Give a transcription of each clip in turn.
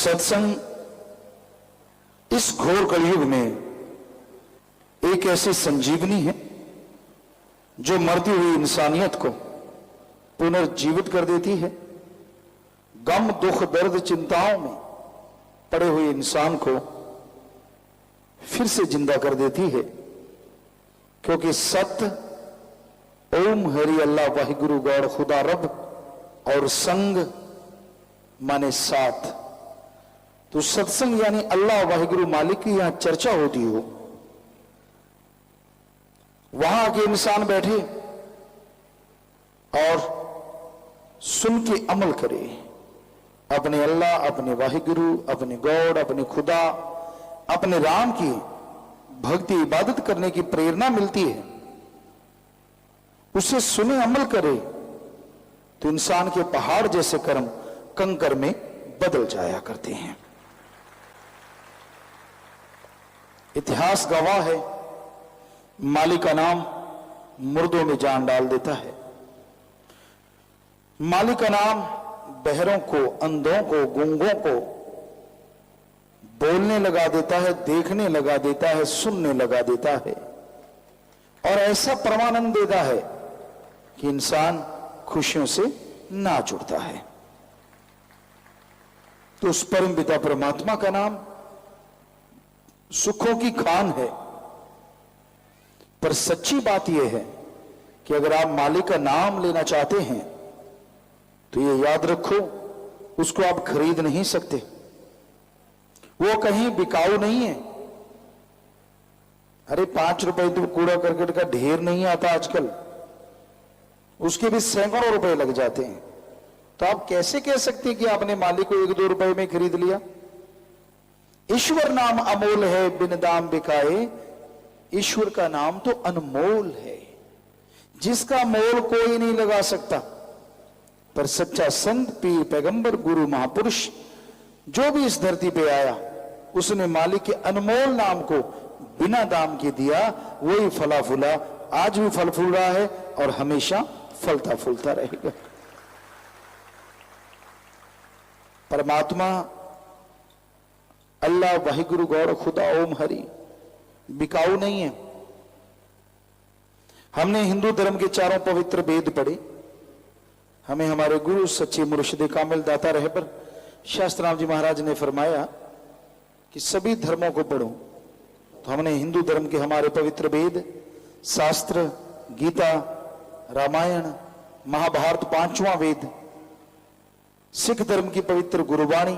सत्संग इस घोर कलयुग में एक ऐसी संजीवनी है जो मरती हुई इंसानियत को पुनर्जीवित कर देती है। गम, दुख, दर्द, चिंताओं में पड़े हुए इंसान को फिर से जिंदा कर देती है, क्योंकि सत्य ओम हरि अल्लाह वाहिगुरु गौड़ खुदा रब और संग माने साथ। तो सत्संग यानी अल्लाह वाहिगुरु मालिक की यहां चर्चा होती हो, वहां आके इंसान बैठे और सुन के अमल करे, अपने अल्लाह, अपने वाहिगुरु, अपने गॉड, अपने खुदा, अपने राम की भक्ति इबादत करने की प्रेरणा मिलती है। उसे सुने, अमल करे तो इंसान के पहाड़ जैसे कर्म कंकर में बदल जाया करते हैं। इतिहास गवाह है, माली का नाम मुर्दों में जान डाल देता है। माली का नाम बहरों को, अंधों को, गूंगों को बोलने लगा देता है, देखने लगा देता है, सुनने लगा देता है और ऐसा परमानंद देता है कि इंसान खुशियों से नाच उठता है। तो उस परम पिता परमात्मा का नाम सुखों की खान है। पर सच्ची बात यह है कि अगर आप मालिक का नाम लेना चाहते हैं तो ये याद रखो, उसको आप खरीद नहीं सकते। वो कहीं बिकाऊ नहीं है। अरे 5 रुपए तो कूड़ा करकट का ढेर नहीं आता आजकल, उसके भी सैकड़ों रुपए लग जाते हैं। तो आप कैसे कह सकते हैं कि आपने मालिक को 1-2 रुपए में खरीद लिया? ईश्वर नाम अमोल है, बिन दाम बिकाए। ईश्वर का नाम तो अनमोल है, जिसका मोल कोई नहीं लगा सकता। पर सच्चा संत, पीर, पैगंबर, गुरु, महापुरुष जो भी इस धरती पे आया, उसने मालिक के अनमोल नाम को बिना दाम के दिया। वही फला फूला, आज भी फल फूल रहा है और हमेशा फलता फूलता रहेगा। परमात्मा अल्लाह वाहिगुरु गौड़ खुदा ओम हरि बिकाऊ नहीं है। हमने हिंदू धर्म के 4 पवित्र वेद पढ़े। हमें हमारे गुरु सच्चे मुर्शिद कामिल दाता रहबर शास्त्राम जी महाराज ने फरमाया कि सभी धर्मों को पढ़ो। तो हमने हिंदू धर्म के हमारे पवित्र वेद, शास्त्र, गीता, रामायण, महाभारत 5वां वेद, सिख धर्म की पवित्र गुरुवाणी,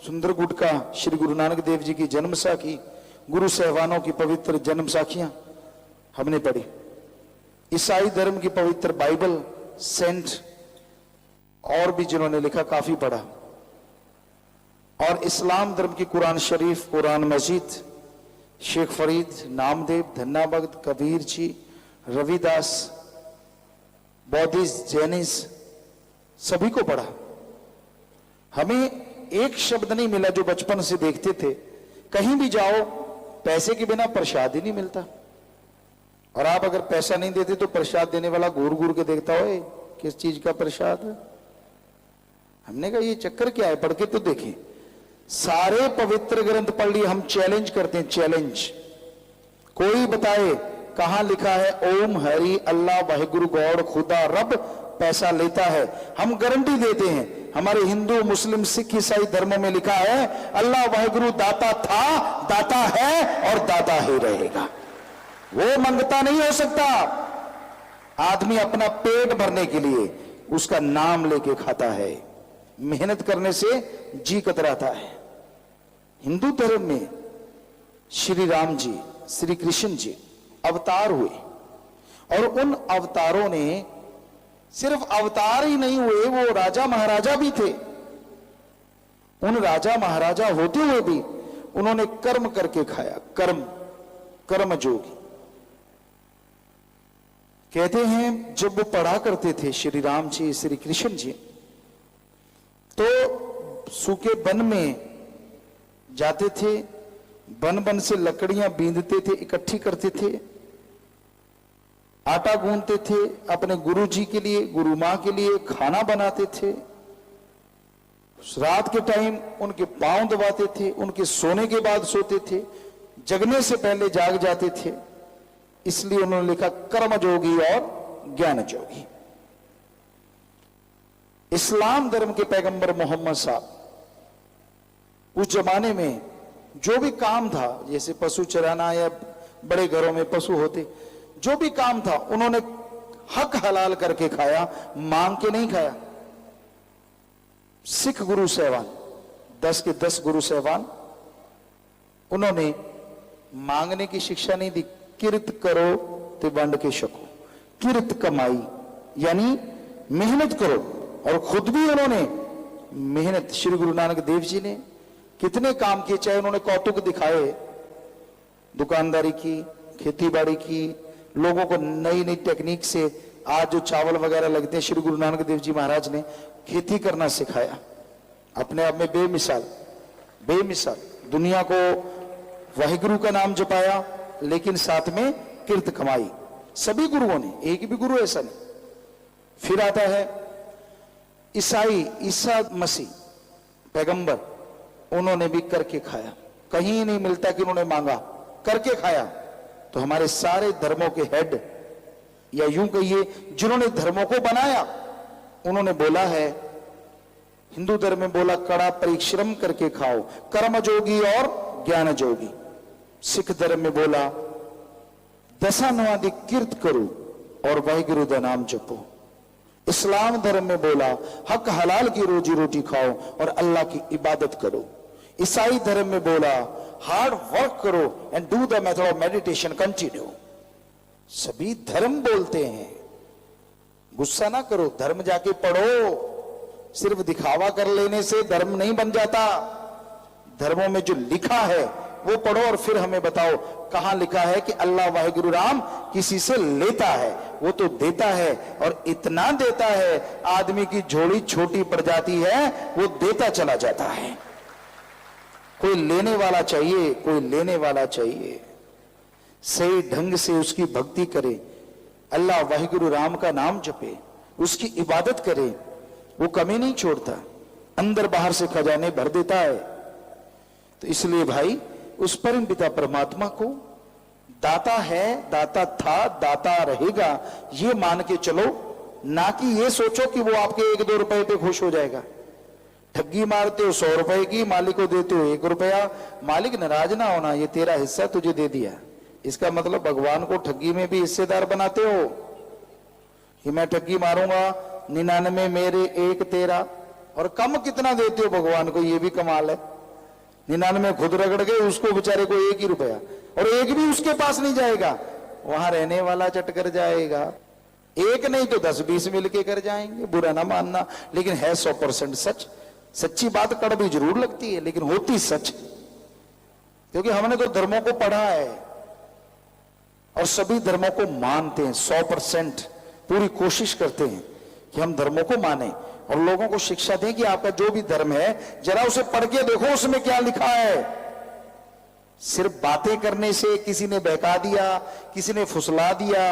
सुंदर गुटका, श्री गुरु नानक देव जी की जन्म साखी, गुरु सहवानों की पवित्र जन्म साखियां हमने पढ़ी। ईसाई धर्म की पवित्र बाइबल, सेंट और भी जिन्होंने लिखा काफी पढ़ा। और इस्लाम धर्म की कुरान शरीफ, कुरान मजीद, शेख फरीद, नामदेव, धन्ना भगत, कबीर जी, रविदास, बौद्धिस्ट, जैनिस्ट, सभी को पढ़ा। हमें एक शब्द नहीं मिला जो बचपन से देखते थे, कहीं भी जाओ पैसे के बिना प्रसाद ही नहीं मिलता। और आप अगर पैसा नहीं देते तो प्रसाद देने वाला घूर घूर के देखता हो, किस चीज का प्रसाद है। हमने कहा ये चक्कर क्या है, पढ़ के तो देखें। सारे पवित्र ग्रंथ पढ़ लिए। हम चैलेंज करते हैं, चैलेंज। कोई बताए कहां लिखा है ओम हरि अल्लाह वाहिगुरु गौड़ खुदा रब पैसा लेता है? हम गारंटी देते हैं, हमारे हिंदू, मुस्लिम, सिख, ईसाई धर्मों में लिखा है अल्लाह वाहिगुरु दाता था, दाता है और दाता ही रहेगा। वो मंगता नहीं हो सकता। आदमी अपना पेट भरने के लिए उसका नाम लेके खाता है, मेहनत करने से जी कतराता है। हिंदू धर्म में श्री राम जी, श्री कृष्ण जी अवतार हुए और उन अवतारों ने सिर्फ अवतार ही नहीं हुए, वो राजा महाराजा भी थे। उन राजा महाराजा होते हुए भी उन्होंने कर्म करके खाया। कर्म, कर्मयोगी कहते हैं। जब वो पढ़ा करते थे श्री राम जी, श्री कृष्ण जी, तो सूखे वन में जाते थे, बन बन से लकड़ियां बींधते थे, इकट्ठी करते थे, आटा गूंथते थे, अपने गुरु जी के लिए, गुरु मां के लिए खाना बनाते थे। रात के टाइम उनके पांव दबाते थे, उनके सोने के बाद सोते थे, जगने से पहले जाग जाते थे। इसलिए उन्होंने लिखा कर्म जोगी और ज्ञान जोगी। इस्लाम धर्म के पैगंबर मोहम्मद साहब उस जमाने में जो भी काम था, जैसे पशु चराना या बड़े घरों में पशु होते, जो भी काम था उन्होंने हक हलाल करके खाया, मांग के नहीं खाया। सिख गुरु सहवान 10 के 10 गुरु सहवान, उन्होंने मांगने की शिक्षा नहीं दी। किरत करो तो बंड के शको, किरत कमाई यानी मेहनत करो। और खुद भी उन्होंने मेहनत, श्री गुरु नानक देव जी ने कितने काम किए, चाहे उन्होंने कौतुक दिखाए, दुकानदारी की, खेती बाड़ी की, लोगों को नई नई टेक्निक से आज जो चावल वगैरह लगते हैं, श्री गुरु नानक देव जी महाराज ने खेती करना सिखाया। अपने आप में बेमिसाल बेमिसाल, दुनिया को वाहिगुरु का नाम जपाया, लेकिन साथ में किरत कमाई। सभी गुरुओं ने, एक भी गुरु ऐसा नहीं। फिर आता है ईसाई, ईसा मसीह पैगंबर, उन्होंने भी करके खाया। कहीं नहीं मिलता कि उन्होंने मांगा, करके खाया। तो हमारे सारे धर्मों के हेड, या यूं कहिए जिन्होंने धर्मों को बनाया, उन्होंने बोला है, हिंदू धर्म में बोला कड़ा परिश्रम करके खाओ, कर्म जोगी और ज्ञान जोगी। सिख धर्म में बोला दशानवादी किरत करो और वाहिगुरु दा नाम जपो। इस्लाम धर्म में बोला हक हलाल की रोजी रोटी खाओ और अल्लाह की इबादत करो। ईसाई धर्म में बोला हार्ड वर्क करो and do the method of meditation continue. सभी धर्म बोलते हैं, गुस्सा ना करो, धर्म जाके पढ़ो। सिर्फ दिखावा कर लेने से धर्म नहीं बन जाता। धर्मों में जो लिखा है वो पढ़ो और फिर हमें बताओ कहां लिखा है कि अल्लाह वाहिगुरु राम किसी से लेता है। वो तो देता है, और इतना देता है आदमी की झोली छोटी पड़ जाती है, वो देता चला जाता है। कोई लेने वाला चाहिए, कोई लेने वाला चाहिए। सही ढंग से उसकी भक्ति करे, अल्लाह वाहिगुरु राम का नाम जपे, उसकी इबादत करे, वो कमी नहीं छोड़ता, अंदर बाहर से खजाने भर देता है। तो इसलिए भाई उस परम पिता परमात्मा को दाता है, दाता था, दाता रहेगा, ये मान के चलो, ना कि ये सोचो कि वो आपके 1-2 रुपए पे खुश हो जाएगा। ठगी मारते हो 100 रुपए की, मालिक को देते हो 1 रुपया, मालिक नाराज ना होना, ये तेरा हिस्सा तुझे दे दिया। इसका मतलब भगवान को ठगी में भी हिस्सेदार बनाते हो कि मैं ठगी मारूंगा, 99 मेरे 1 तेरा, और कम कितना देते हो भगवान को, ये भी कमाल है। 99 खुद रगड़ गए, उसको बेचारे को 1 ही रुपया, और 1 भी उसके पास नहीं जाएगा, वहां रहने वाला चट कर जाएगा। 1 नहीं तो 10-20 मिलके कर जाएंगे, बुरा ना मानना, लेकिन है 100% सच। सच्ची बात कड़वी जरूर लगती है, लेकिन होती सच, क्योंकि हमने तो धर्मों को पढ़ा है और सभी धर्मों को मानते हैं। 100% पूरी कोशिश करते हैं कि हम धर्मों को माने और लोगों को शिक्षा दें कि आपका जो भी धर्म है जरा उसे पढ़ के देखो उसमें क्या लिखा है। सिर्फ बातें करने से किसी ने बहका दिया, किसी ने फुसला दिया,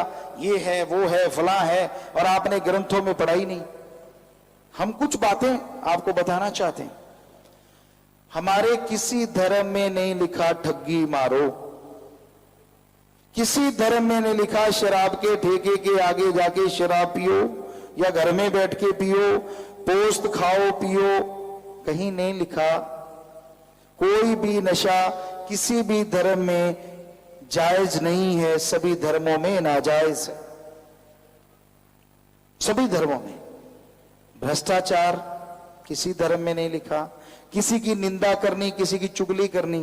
ये है वो है फला है, और आपने ग्रंथों में पढ़ा ही नहीं। हम कुछ बातें आपको बताना चाहते हैं। हमारे किसी धर्म में नहीं लिखा ठगी मारो, किसी धर्म में नहीं लिखा शराब के ठेके के आगे जाके शराब पियो या घर में बैठ के पियो, पोस्त खाओ पियो, कहीं नहीं लिखा। कोई भी नशा किसी भी धर्म में जायज नहीं है, सभी धर्मों में नाजायज है। सभी धर्मों में भ्रष्टाचार किसी धर्म में नहीं लिखा, किसी की निंदा करनी, किसी की चुगली करनी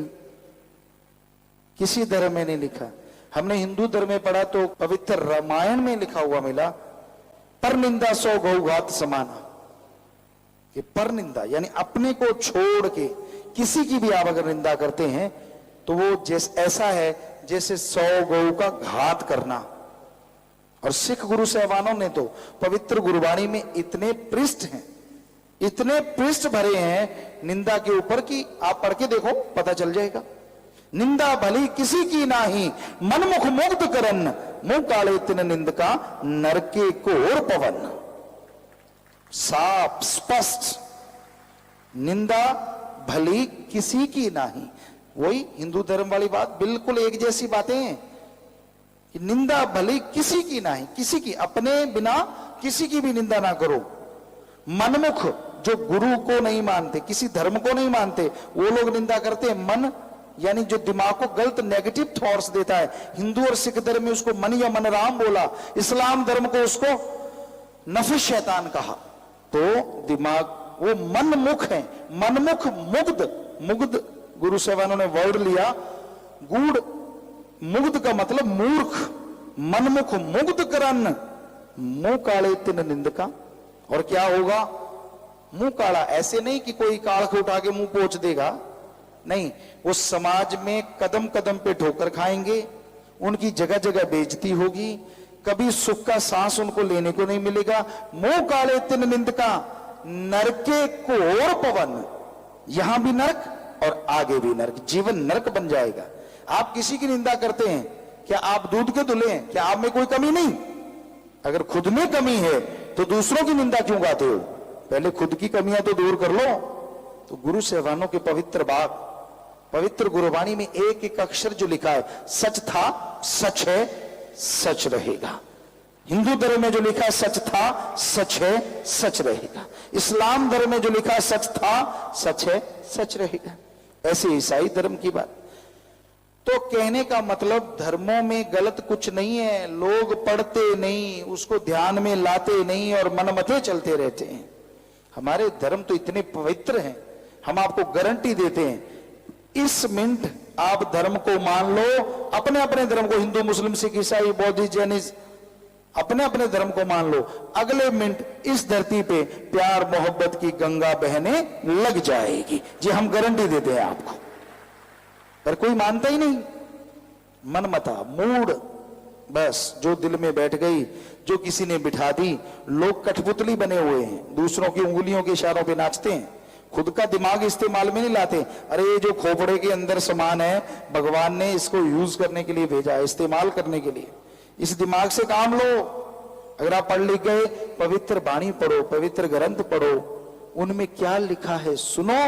किसी धर्म में नहीं लिखा। हमने हिंदू धर्म में पढ़ा तो पवित्र रामायण में लिखा हुआ मिला, पर निंदा 100 गौघात समाना। ये पर निंदा यानी अपने को छोड़ के किसी की भी आप अगर निंदा करते हैं तो वो जैसे ऐसा है जैसे 100 गौ का घात करना। और सिख गुरु साहबानों ने तो पवित्र गुरबाणी में इतने पृष्ठ हैं, इतने पृष्ठ भरे हैं निंदा के ऊपर कि आप पढ़ के देखो पता चल जाएगा। निंदा भली किसी की नाही, मनमुख मुग्ध करन, मुंह काले तिन निंद का नरके कोर पवन। साफ स्पष्ट निंदा भली किसी की नहीं। वही हिंदू धर्म वाली बात, बिल्कुल एक जैसी बातें हैं कि निंदा भली किसी की नहीं, किसी की, अपने बिना किसी की भी निंदा ना करो। मनमुख जो गुरु को नहीं मानते, किसी धर्म को नहीं मानते, वो लोग निंदा करते हैं। मन यानी जो दिमाग को गलत नेगेटिव थॉट्स देता है। हिंदू और सिख धर्म में उसको मन या मनराम बोला, इस्लाम धर्म को उसको नफिस शैतान कहा। तो दिमाग वो मनमुख है, मनमुख मुग्ध, मुग्ध गुरु साहबानों ने वर्ड लिया, गूढ़ मुग्ध का मतलब मूर्ख, मनमुख मुग्ध करन मुंह काले तिन निंदका। और क्या होगा? मुंह काला, ऐसे नहीं कि कोई काल उठा के मुंह पोंछ देगा, नहीं, वो समाज में कदम कदम पे ठोकर खाएंगे, उनकी जगह जगह बेइज्जती होगी, कभी सुख का सांस उनको लेने को नहीं मिलेगा। मुंह काले तिन निंदका, नरके घोर पवन, यहां भी नरक और आगे भी नरक, जीवन नरक बन जाएगा। आप किसी की निंदा करते हैं, क्या आप दूध के धुले हैं? क्या आप में कोई कमी नहीं? अगर खुद में कमी है तो दूसरों की निंदा क्यों गाते हो? पहले खुद की कमियां तो दूर कर लो। तो गुरु साहबानों के पवित्र बात, पवित्र गुरुवाणी में एक एक अक्षर जो लिखा है, सच था, सच है, सच रहेगा। हिंदू धर्म में जो लिखा है सच था, सच है, सच रहेगा। इस्लाम धर्म में जो लिखा है सच था, सच है, सच रहेगा। ऐसे ईसाई धर्म की बात। तो कहने का मतलब धर्मों में गलत कुछ नहीं है, लोग पढ़ते नहीं, उसको ध्यान में लाते नहीं और मनमते चलते रहते हैं। हमारे धर्म तो इतने पवित्र हैं, हम आपको गारंटी देते हैं, इस मिनट आप धर्म को मान लो, अपने अपने धर्म को, हिंदू मुस्लिम सिख ईसाई बौद्धिस्ट जैनिस्ट, अपने अपने धर्म को मान लो, अगले मिनट इस धरती पे प्यार मोहब्बत की गंगा बहने लग जाएगी। जी हम गारंटी देते हैं आपको। पर कोई मानता ही नहीं, मनमता, मूड, बस जो दिल में बैठ गई, जो किसी ने बिठा दी। लोग कठपुतली बने हुए हैं, दूसरों की उंगलियों के इशारों पे नाचते हैं, खुद का दिमाग इस्तेमाल में नहीं लाते। अरे ये जो खोपड़े के अंदर सामान है, भगवान ने इसको यूज करने के लिए भेजा है, इस्तेमाल करने के लिए। इस दिमाग से काम लो। अगर आप पढ़ लिख गए, पवित्र वाणी पढ़ो, पवित्र ग्रंथ पढ़ो, उनमें क्या लिखा है सुनो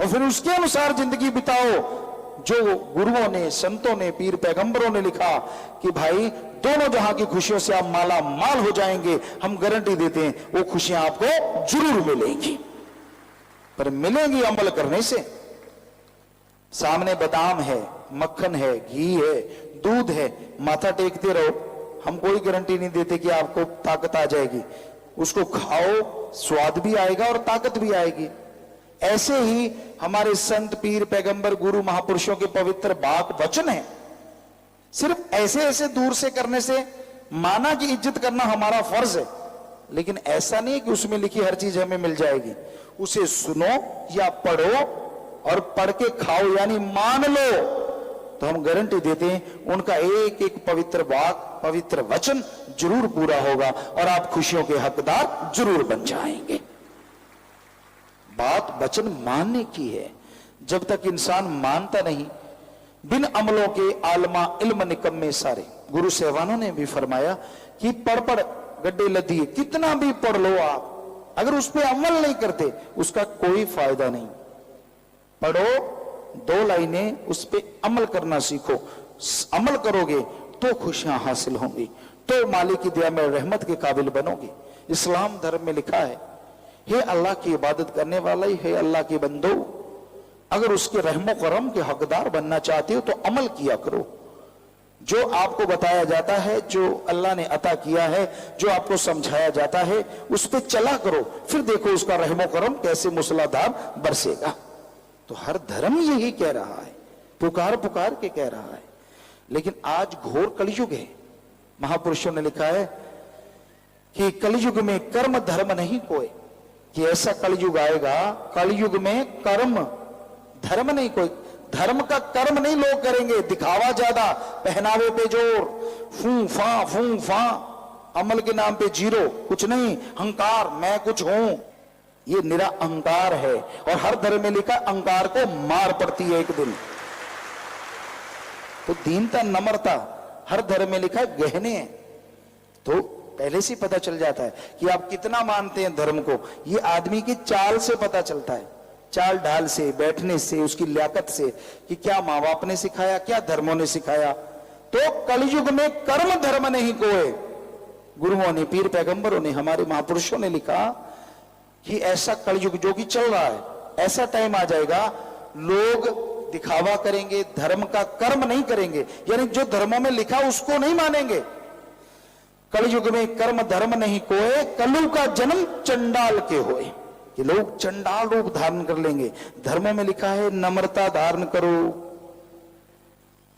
और फिर उसके अनुसार जिंदगी बिताओ। जो गुरुओं ने, संतों ने, पीर पैगंबरों ने लिखा कि भाई दोनों जहां की खुशियों से आप माला माल हो जाएंगे, हम गारंटी देते हैं वो खुशियां आपको जरूर मिलेंगी। पर मिलेंगी अमल करने से। सामने बादाम है, मक्खन है, घी है, दूध है, माथा टेकते रहो, हम कोई गारंटी नहीं देते कि आपको ताकत आ जाएगी। उसको खाओ, स्वाद भी आएगा और ताकत भी आएगी। ऐसे ही हमारे संत, पीर, पैगंबर, गुरु, महापुरुषों के पवित्र वाक वचन है। सिर्फ ऐसे ऐसे दूर से करने से माना की इज्जत करना हमारा फर्ज है, लेकिन ऐसा नहीं कि उसमें लिखी हर चीज हमें मिल जाएगी। उसे सुनो या पढ़ो और पढ़ के खाओ, यानी मान लो, तो हम गारंटी देते हैं उनका एक एक पवित्र वाक, पवित्र वचन जरूर पूरा होगा और आप खुशियों के हकदार जरूर बन जाएंगे। बात वचन मानने की है। जब तक इंसान मानता नहीं, बिन अमलों के आलमा इल्म निकम्मे सारे। गुरु साहबानों ने भी फरमाया कि पढ़ पढ़ गड्ढे लदिए, कितना भी पढ़ लो आप, अगर उस पर अमल नहीं करते उसका कोई फायदा नहीं। पढ़ो, 2 लाइनें, उस पर अमल करना सीखो। अमल करोगे तो खुशियां हासिल होंगी, तो मालिक की दया में रहमत के काबिल बनोगे। इस्लाम धर्म में लिखा है, हे अल्लाह की इबादत करने वाला ही है, अल्लाह के बंदो, अगर उसके रहमो करम के हकदार बनना चाहते हो तो अमल किया करो। जो आपको बताया जाता है, जो अल्लाह ने अता किया है, जो आपको समझाया जाता है, उस पर चला करो, फिर देखो उसका रहमो करम कैसे मूसलाधार बरसेगा। तो हर धर्म यही कह रहा है, पुकार पुकार के कह रहा है। लेकिन आज घोर कलयुग है। महापुरुषों ने लिखा है कि कलयुग में कर्म धर्म नहीं कोई, कि ऐसा कलयुग आएगा, कलयुग में कर्म धर्म नहीं कोई। धर्म का कर्म नहीं लोग करेंगे, दिखावा ज्यादा, पहनावे पे जोर, फू फा, अमल के नाम पे जीरो, कुछ नहीं, अहंकार, मैं कुछ हूं, ये निरा अहंकार है। और हर धर्म में लिखा अहंकार को मार पड़ती है एक दिन। तो दीनता, नम्रता हर धर्म में लिखा गहने हैं। तो पहले से पता चल जाता है कि आप कितना मानते हैं धर्म को। ये आदमी की चाल से पता चलता है, चाल ढाल से, बैठने से, उसकी लियाकत से, कि क्या माँ बाप ने सिखाया, क्या धर्मों ने सिखाया। तो कलयुग में कर्म धर्म नहीं कोय। गुरुओं ने, पीर पैगंबरों ने, हमारे महापुरुषों ने लिखा कि ऐसा कलयुग जो कि चल रहा है, ऐसा टाइम आ जाएगा लोग दिखावा करेंगे, धर्म का कर्म नहीं करेंगे, यानी जो धर्मों में लिखा उसको नहीं मानेंगे। कलयुग में कर्म धर्म नहीं कोय, कलु का जन्म चंडाल के होए, कि लोग चंडाल रूप धारण कर लेंगे। धर्मों में लिखा है नम्रता धारण करो।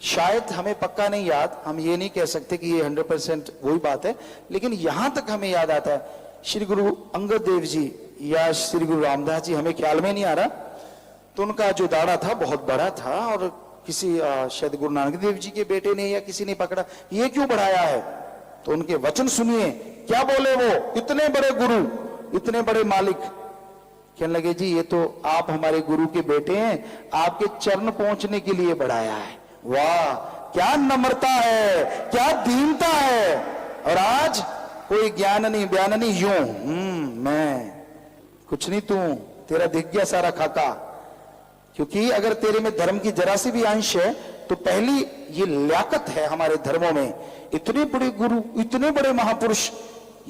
शायद हमें पक्का नहीं याद, हम ये नहीं कह सकते कि ये 100% वही बात है, लेकिन यहां तक हमें याद आता है श्री गुरु अंगद देव जी या श्री गुरु रामदास जी, हमें ख्याल में नहीं आ रहा, तो उनका जो दाढ़ा था बहुत बड़ा था, और किसी शायद गुरु नानक देव जी के बेटे ने या किसी ने पकड़ा, ये क्यों बढ़ाया है? तो उनके वचन सुनिए, क्या बोले वो, इतने बड़े गुरु, इतने बड़े मालिक, कहने लगे जी ये तो आप हमारे गुरु के बेटे हैं, आपके चरण पहुंचने के लिए बढ़ाया है। वाह, क्या नम्रता है, क्या दीनता है। और आज कोई ज्ञान नहीं बयान नहीं, यूं मैं कुछ नहीं, तू तेरा दिख गया सारा खाका। क्योंकि अगर तेरे में धर्म की जरा सी भी अंश है तो पहली ये लियाकत है हमारे धर्मों में। इतने बड़े गुरु, इतने बड़े महापुरुष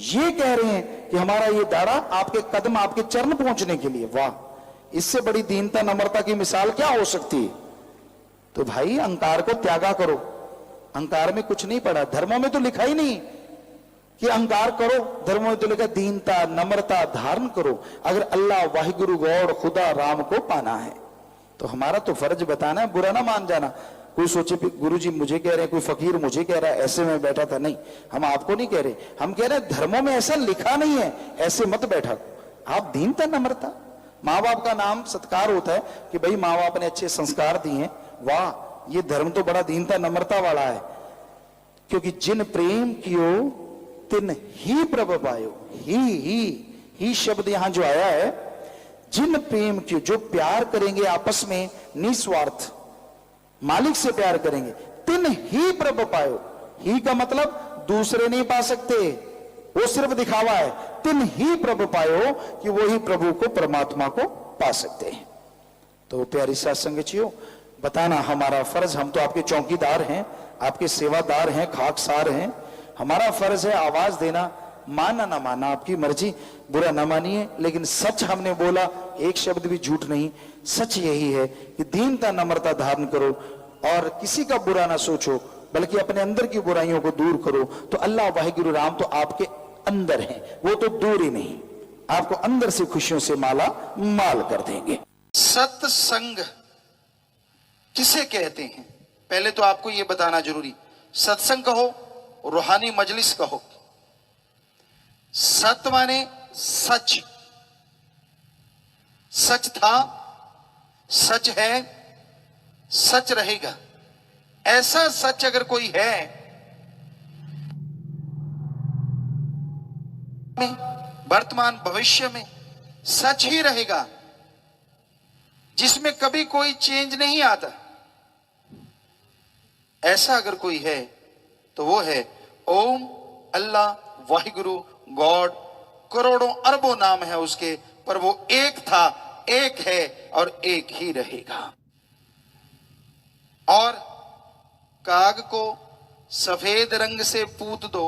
ये कह रहे हैं कि हमारा ये दाढ़ा आपके कदम, आपके चरण पहुंचने के लिए। वाह, इससे बड़ी दीनता नम्रता की मिसाल क्या हो सकती है। तो भाई अहंकार को त्यागा करो। अहंकार में कुछ नहीं पड़ा, धर्मों में तो लिखा ही नहीं कि अहंकार करो, धर्मों में तो लिखा दीनता नम्रता धारण करो। अगर अल्लाह वाहिगुरु गौड़ खुदा राम को पाना है तो हमारा तो फर्ज बताना है, बुरा ना मान जाना। कोई सोचे गुरु जी मुझे कह रहे हैं, कोई फकीर मुझे कह रहा है, ऐसे में बैठा था। नहीं, हम आपको नहीं कह रहे, हम कह रहे हैं धर्मों में ऐसा लिखा नहीं है, ऐसे मत बैठा। आप दीनता नम्रता, माँ बाप का नाम सत्कार होता है कि भाई माँ बाप ने अच्छे संस्कार दिए। वाह, ये धर्म तो बड़ा दीनता नम्रता वाला है। क्योंकि जिन प्रेम कियो तिन ही प्रभ पायो। ही शब्द यहां जो आया है, जिन प्रेम कियो, जो प्यार करेंगे आपस में निस्वार्थ, मालिक से प्यार करेंगे, तिन ही प्रभ पायो। ही का मतलब दूसरे नहीं पा सकते, वो सिर्फ दिखावा है। तिन ही प्रभ पायो, कि वो ही प्रभु को, परमात्मा को पा सकते हैं। तो प्यारी साथ संगतियों, बताना हमारा फर्ज, हम तो आपके चौकीदार हैं, आपके सेवादार हैं, खाकसार हैं। हमारा फर्ज है आवाज देना, माना ना माना आपकी मर्जी, बुरा ना मानिए, लेकिन सच हमने बोला, एक शब्द भी झूठ नहीं। सच यही है कि दीनता नम्रता धारण करो और किसी का बुरा ना सोचो, बल्कि अपने अंदर की बुराइयों को दूर करो। तो अल्लाह वाहिगुरु राम तो आपके अंदर है, वो तो दूर ही नहीं, आपको अंदर से खुशियों से माला माल कर देंगे। सत्संग किसे कहते हैं, पहले तो आपको यह बताना जरूरी। सत्संग कहो, रूहानी मजलिस कहो। सत माने सच, सच था, सच है, सच रहेगा। ऐसा सच अगर कोई है, वर्तमान भविष्य में सच ही रहेगा, जिसमें कभी कोई चेंज नहीं आता, ऐसा अगर कोई है तो वो है ओम अल्लाह वाहिगुरु गॉड। करोड़ों अरबों नाम है उसके, पर वो एक था, एक है और एक ही रहेगा। और काग को सफेद रंग से पूत दो,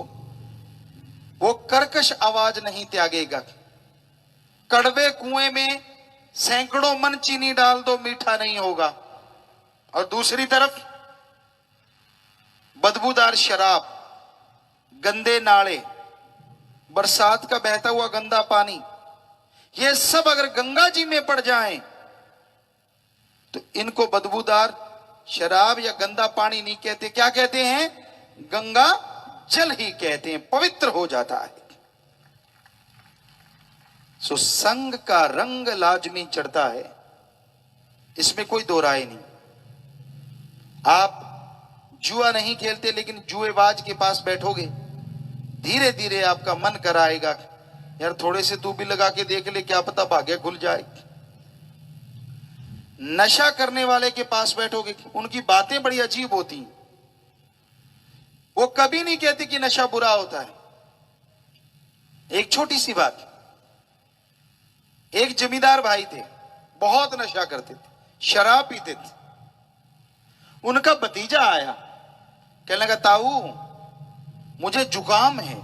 वो कर्कश आवाज नहीं त्यागेगा। कड़वे कुएं में सैकड़ों मन चीनी डाल दो, मीठा नहीं होगा। और दूसरी तरफ बदबूदार शराब, गंदे नाले, बरसात का बहता हुआ गंदा पानी, ये सब अगर गंगा जी में पड़ जाएं तो इनको बदबूदार शराब या गंदा पानी नहीं कहते, क्या कहते हैं? गंगा जल ही कहते हैं, पवित्र हो जाता है। सो संग का रंग लाजमी चढ़ता है, इसमें कोई दो राय नहीं। आप जुआ नहीं खेलते, लेकिन जुएबाज के पास बैठोगे, धीरे धीरे आपका मन कराएगा यार थोड़े से तू भी लगा के देख ले, क्या पता भाग्य खुल जाए। नशा करने वाले के पास बैठोगे, उनकी बातें बड़ी अजीब होती हैं। वो कभी नहीं कहते कि नशा बुरा होता है, एक छोटी सी बात, एक जमींदार भाई थे, बहुत नशा करते थे, शराब पीते थे। उनका भतीजा आया, कहने लगा ताऊ मुझे जुकाम है,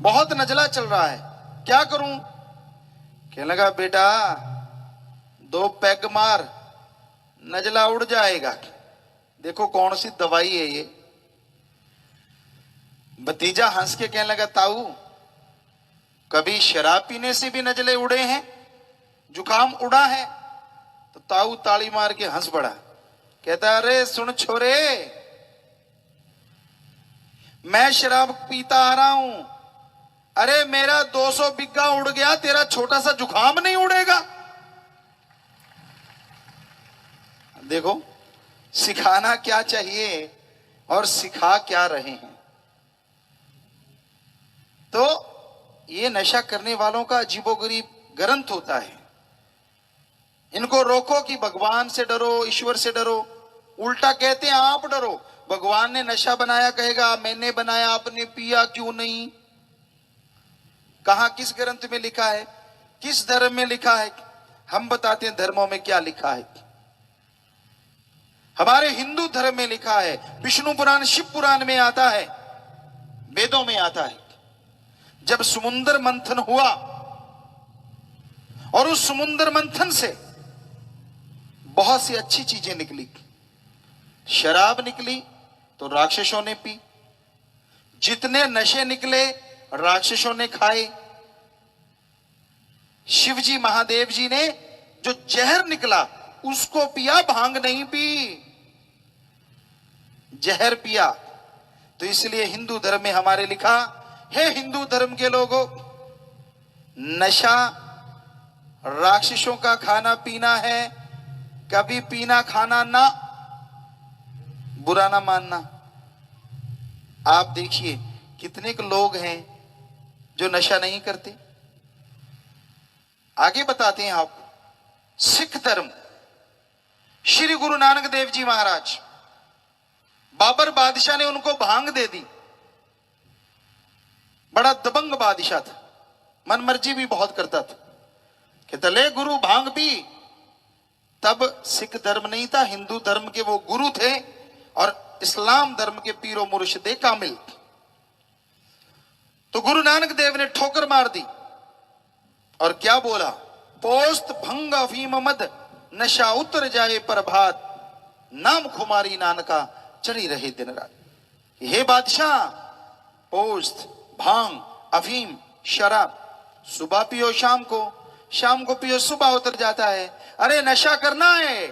बहुत नजला चल रहा है, क्या करूं? कहने लगा बेटा 2 पैग मार, नजला उड़ जाएगा। देखो कौन सी दवाई है ये। भतीजा हंस के कहने लगा ताऊ कभी शराब पीने से भी नजले उड़े हैं, जुकाम उड़ा है? तो ताऊ ताली मार के हंस पड़ा, कहता अरे सुन छोरे, मैं शराब पीता आ रहा हूं, अरे मेरा 200 बिग्गा उड़ गया, तेरा छोटा सा जुकाम नहीं उड़ेगा? देखो सिखाना क्या चाहिए और सिखा क्या रहे हैं। तो ये नशा करने वालों का अजीबोगरीब ग्रंथ होता है। इनको रोको कि भगवान से डरो, ईश्वर से डरो। उल्टा कहते हैं आप डरो, भगवान ने नशा बनाया, कहेगा मैंने बनाया, आपने पिया क्यों नहीं? कहां किस ग्रंथ में लिखा है, किस धर्म में लिखा है? हम बताते हैं धर्मों में क्या लिखा है। हमारे हिंदू धर्म में लिखा है, विष्णु पुराण शिव पुराण में आता है, वेदों में आता है, जब समुद्र मंथन हुआ और उस समुद्र मंथन से बहुत सी अच्छी चीजें निकली। शराब निकली तो राक्षसों ने पी, जितने नशे निकले राक्षसों ने खाए। शिव जी महादेव जी ने जो जहर निकला उसको पिया, भांग नहीं पी, जहर पिया। तो इसलिए हिंदू धर्म में हमारे लिखा है, हिंदू धर्म के लोगों, नशा राक्षसों का खाना पीना है, कभी पीना खाना ना, बुरा ना मानना। आप देखिए कितने लोग हैं जो नशा नहीं करते। आगे बताते हैं आप, सिख धर्म, श्री गुरु नानक देव जी महाराज, बाबर बादशाह ने उनको भांग दे दी। बड़ा दबंग बादशाह था, मनमर्जी भी बहुत करता था। कहता ले गुरु भांग पी। तब सिख धर्म नहीं था, हिंदू धर्म के वो गुरु थे और इस्लाम धर्म के पीरो मुर्शिदे कामिल। तो गुरु नानक देव ने ठोकर मार दी और क्या बोला, पोस्त भंग अफीम मद, नशा उतर जाए प्रभात, नाम खुमारी नानका चढ़ी रहे दिन रात। हे बादशाह, पोस्त भांग अफीम शराब सुबह पियो, शाम को पियो, सुबह उतर जाता है। अरे नशा करना है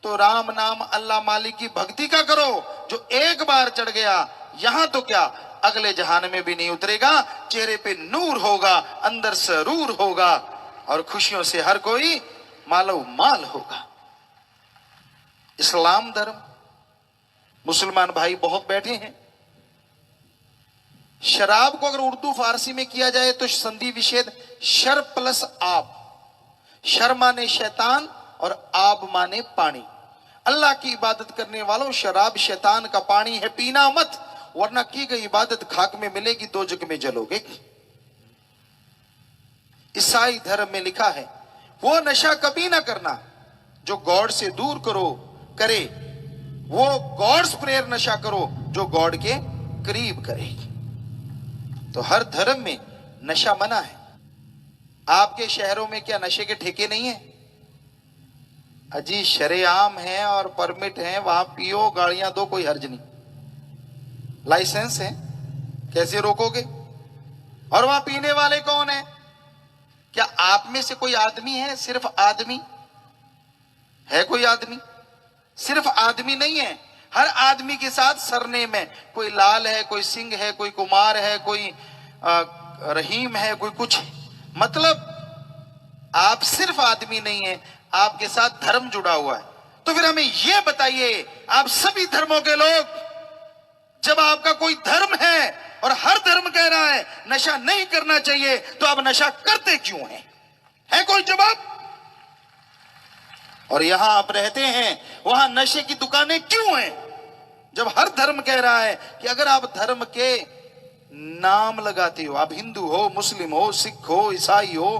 तो राम नाम अल्लाह मालिक की भक्ति का करो, जो एक बार चढ़ गया यहां तो क्या अगले जहान में भी नहीं उतरेगा। चेहरे पे नूर होगा, अंदर सरूर होगा और खुशियों से हर कोई मालो माल होगा। इस्लाम धर्म, मुसलमान भाई बहुत बैठे हैं। शराब को अगर उर्दू फारसी में किया जाए तो संधि विच्छेद शर प्लस आब, शर माने शैतान और आब माने पानी। अल्लाह की इबादत करने वालों, शराब शैतान का पानी है, पीना मत, वरना की गई इबादत खाक में मिलेगी, दोजख में जलोगे। ईसाई धर्म में लिखा है वो नशा कभी ना करना जो गॉड से दूर करे, वो गॉड्स प्रेयर नशा करो जो गॉड के करीब करे। तो हर धर्म में नशा मना है। आपके शहरों में क्या नशे के ठेके नहीं है? अजी शरेआम है और परमिट है, वहां पियो, गाड़ियां दो, कोई हर्ज नहीं, लाइसेंस है, कैसे रोकोगे? और वहां पीने वाले कौन है? क्या आप में से कोई आदमी है? सिर्फ आदमी है? कोई आदमी? सिर्फ आदमी नहीं है, हर आदमी के साथ सरनेम है। कोई लाल है, कोई सिंह है, कोई कुमार है, कोई रहीम है, कोई कुछ। मतलब आप सिर्फ आदमी नहीं है, आपके साथ धर्म जुड़ा हुआ है। तो फिर हमें यह बताइए, आप सभी धर्मों के लोग, जब आपका कोई धर्म है और हर धर्म कह रहा है नशा नहीं करना चाहिए, तो आप नशा करते क्यों हैं? है कोई जवाब? और यहां आप रहते हैं, वहां नशे की दुकानें क्यों हैं, जब हर धर्म कह रहा है कि अगर आप धर्म के नाम लगाते हो, आप हिंदू हो, मुस्लिम हो, सिख हो, ईसाई हो,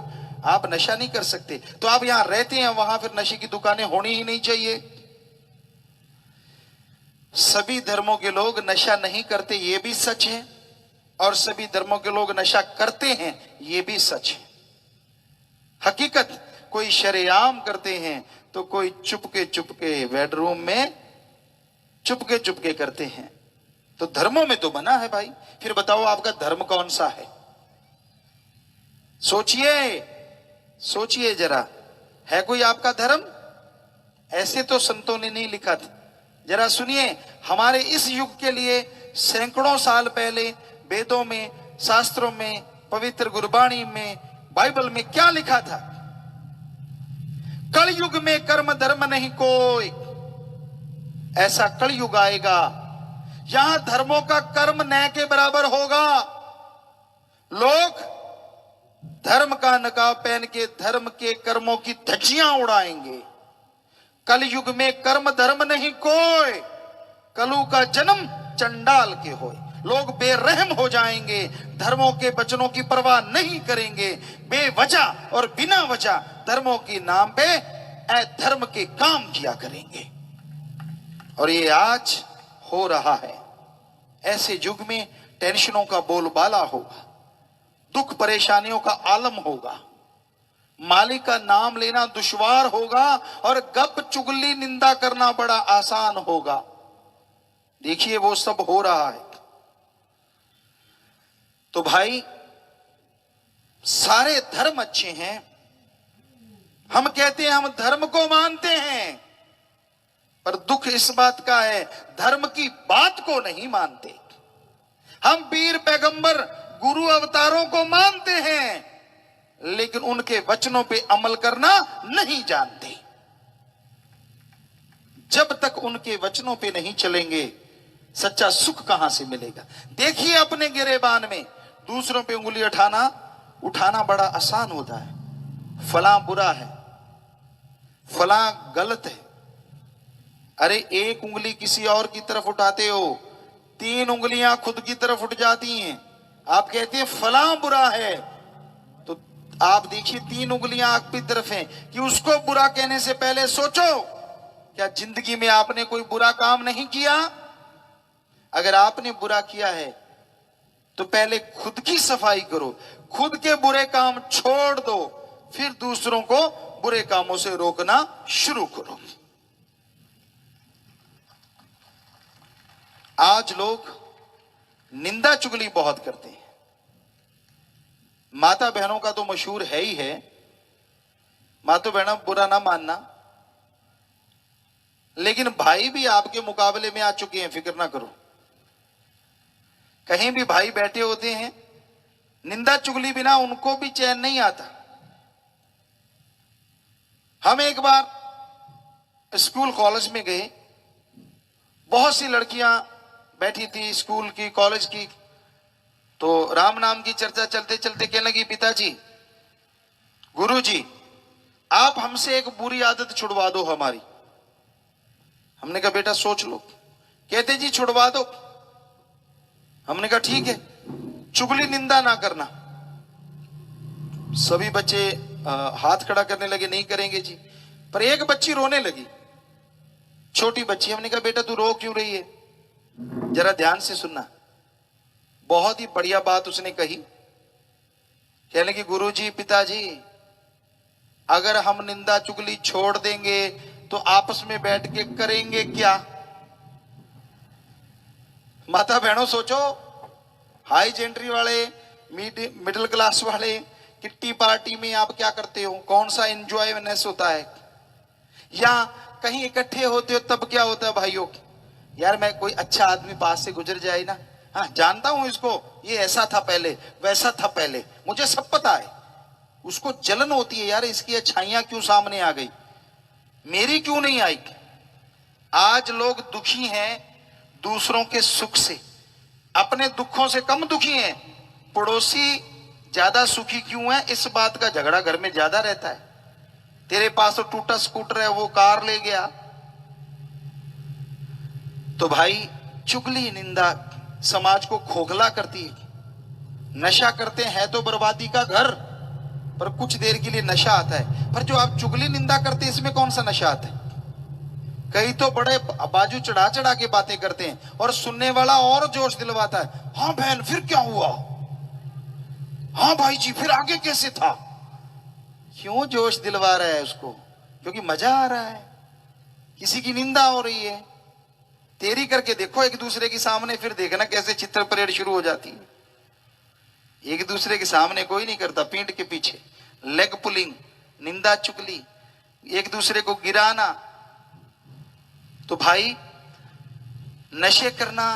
आप नशा नहीं कर सकते। तो आप यहां रहते हैं, वहां फिर नशे की दुकानें होनी ही नहीं चाहिए। सभी धर्मों के लोग नशा नहीं करते, ये भी सच है, और सभी धर्मों के लोग नशा करते हैं, ये भी सच है। हकीकत, कोई शरेआम करते हैं तो कोई चुपके चुपके बेडरूम में चुपके चुपके करते हैं। तो धर्मों में तो बना है भाई। फिर बताओ आपका धर्म कौन सा है? सोचिए, सोचिए जरा, है कोई आपका धर्म? ऐसे तो संतों ने नहीं लिखा था। जरा सुनिए, हमारे इस युग के लिए सैकड़ों साल पहले वेदों में, शास्त्रों में, पवित्र गुरबाणी में, बाइबल में क्या लिखा था? कलयुग में कर्म धर्म नहीं कोई। ऐसा कलयुग आएगा यहां धर्मों का कर्म न के बराबर होगा। लोग धर्म का नकाब पहन के धर्म के कर्मों की धज्जियां उड़ाएंगे। कलयुग में कर्म धर्म नहीं कोई, कलु का जन्म चंडाल के होए। लोग बेरहम हो जाएंगे, धर्मों के वचनों की परवाह नहीं करेंगे, बेवजह और बिना वजह धर्मों के नाम पे अधर्म के काम किया करेंगे। और ये आज हो रहा है। ऐसे युग में टेंशनों का बोलबाला होगा, दुख परेशानियों का आलम होगा, मालिक का नाम लेना दुश्वार होगा और गप चुगली निंदा करना बड़ा आसान होगा। देखिए वो सब हो रहा है। तो भाई सारे धर्म अच्छे हैं। हम कहते हैं हम धर्म को मानते हैं, पर दुख इस बात का है धर्म की बात को नहीं मानते। हम वीर पैगंबर गुरु अवतारों को मानते हैं, लेकिन उनके वचनों पे अमल करना नहीं जानते। जब तक उनके वचनों पे नहीं चलेंगे, सच्चा सुख कहां से मिलेगा? देखिए अपने गिरेबान में दूसरों पे उंगली उठाना बड़ा आसान होता है। फलां बुरा है, फलां गलत है। अरे एक उंगली किसी और की तरफ उठाते हो, 3 उंगलियां खुद की तरफ उठ जाती हैं। आप कहते हैं फलां बुरा है, तो आप देखिए 3 उंगलियां आपकी तरफ हैं कि उसको बुरा कहने से पहले सोचो, क्या जिंदगी में आपने कोई बुरा काम नहीं किया? अगर आपने बुरा किया है तो पहले खुद की सफाई करो, खुद के बुरे काम छोड़ दो, फिर दूसरों को बुरे कामों से रोकना शुरू करो। आज लोग निंदा चुगली बहुत करते हैं। माता बहनों का तो मशहूर है ही है, माता बहनों बुरा ना मानना, लेकिन भाई भी आपके मुकाबले में आ चुके हैं, फिक्र ना करो। कहीं भी भाई बैठे होते हैं, निंदा चुगली बिना उनको भी चैन नहीं आता। हम एक बार स्कूल कॉलेज में गए, बहुत सी लड़कियां बैठी थी स्कूल की कॉलेज की, तो राम नाम की चर्चा चलते चलते कहने लगी, पिताजी गुरुजी आप हमसे एक बुरी आदत छुड़वा दो हमारी। हमने कहा बेटा सोच लो। कहते जी छुड़वा दो। हमने कहा ठीक है, चुगली निंदा ना करना। सभी बच्चे हाथ खड़ा करने लगे, नहीं करेंगे जी। पर एक बच्ची रोने लगी, छोटी बच्ची। हमने कहा बेटा तू रो क्यों रही है, जरा ध्यान से सुनना। बहुत ही बढ़िया बात उसने कही। कहने लगी गुरुजी पिताजी अगर हम निंदा चुगली छोड़ देंगे तो आपस में बैठ के करेंगे क्या? माता बहनों सोचो, हाई जेंट्री वाले, मिडिल क्लास वाले, किट्टी पार्टी में आप क्या करते हो? कौन सा एंजॉयनेस होता है? या कहीं इकट्ठे होते हो तब क्या होता है भाइयों? यार मैं कोई अच्छा आदमी पास से गुजर जाए ना, हाँ जानता हूं इसको, ये ऐसा था पहले, वैसा था पहले, मुझे सब पता है। उसको जलन होती है, यार इसकी अच्छाइयां क्यों सामने आ गई, मेरी क्यों नहीं आई? आज लोग दुखी हैं दूसरों के सुख से, अपने दुखों से कम दुखी हैं। पड़ोसी ज्यादा सुखी क्यों है, इस बात का झगड़ा घर में ज्यादा रहता है। तेरे पास तो टूटा स्कूटर है, वो कार ले गया। तो भाई चुगली निंदा समाज को खोखला करती है। नशा करते हैं तो बर्बादी का घर, पर कुछ देर के लिए नशा आता है। पर जो आप चुगली निंदा करते हैं इसमें कौन सा नशा आता है? कई तो बड़े बाजू चढ़ा चढ़ा के बातें करते हैं और सुनने वाला और जोश दिलवाता है, हाँ बहन फिर क्या हुआ, हाँ भाई जी फिर आगे कैसे था। क्यों जोश दिलवा रहा है उसको? क्योंकि मजा आ रहा है, किसी की निंदा हो रही है। तेरी करके देखो एक दूसरे के सामने, फिर देखना कैसे चित्र परेड शुरू हो जाती है। एक दूसरे के सामने कोई नहीं करता, पीठ के पीछे लेग पुलिंग, निंदा चुगली, एक दूसरे को गिराना। तो भाई नशे करना